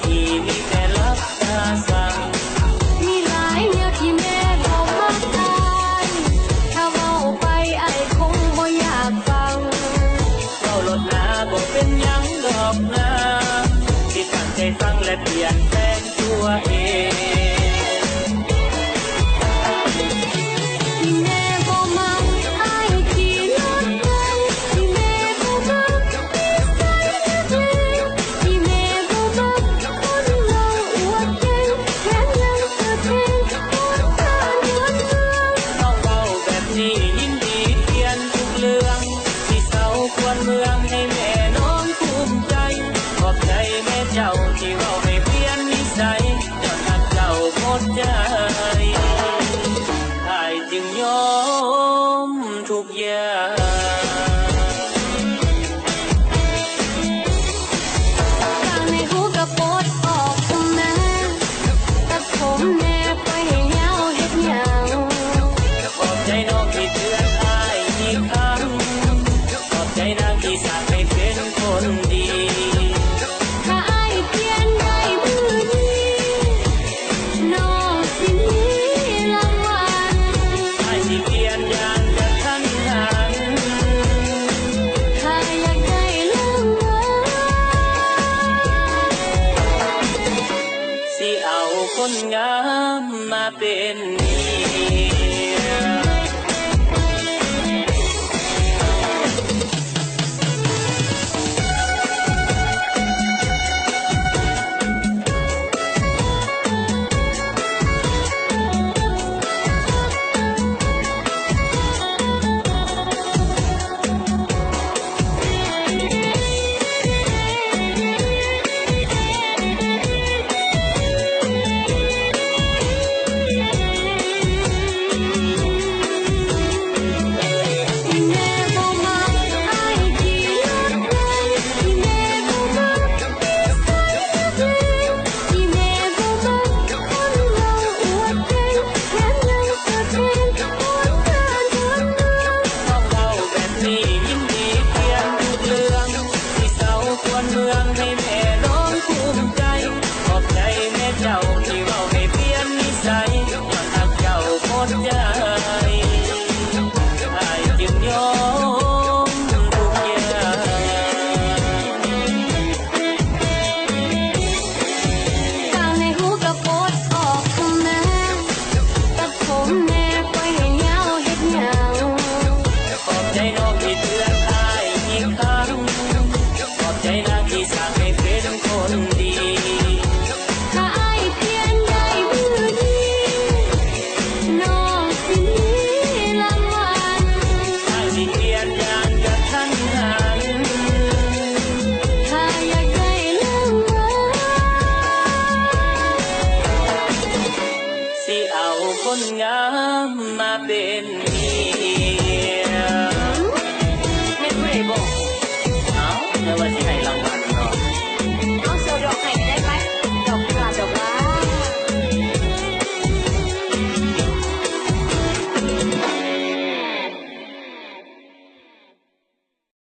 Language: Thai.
ที่มีแต่รับตาสั่งมีหลายแนวที่แม่บอกมาได้ถ้าเว้าไปไอ้คงบ่อยากฟังเราลดน้าบอกเป็นยังดอกนาที่ตั้งใจฟังและเปลี่ยนแปลงตัวเองที่แม่บ่มักไอ้ที่ลดกันที่แม่บ่มักนิสัยเด็กๆที่แม่บ่มักคนเราอวดเก่งแถมยังเปิดเพลงโพสต์ท่าเดือนเมืองน้องเบาแบบนี้ยินดีเปลี่ยนทุกเรื่องที่เศร้าควรเมืองให้แม่น้องภูมิใจขอบใจแม่เจ้าที่เว้าให้เปลี่ยนนิสัยจนหักเจ้าหมดใจอ้ายจึงยอมทุกอย่างฟังในหูกระโปดออกทำไมตัดผมแน่ไปให้ยาวเฮ็ดหยังขอบใจน้องที่เตือนอ้ายอีกครั้งขอบใจนางที่สร้างให้เป็นคนดีถ้าอ้ายเปลี่ยนได้มื้อนี้น้องสิมีรางวัลอ้ายสิเปลี่ยนอย่างกระทันหันถ้าอยากได้รางวัลสิเอาคนงามมาเป็นเมีย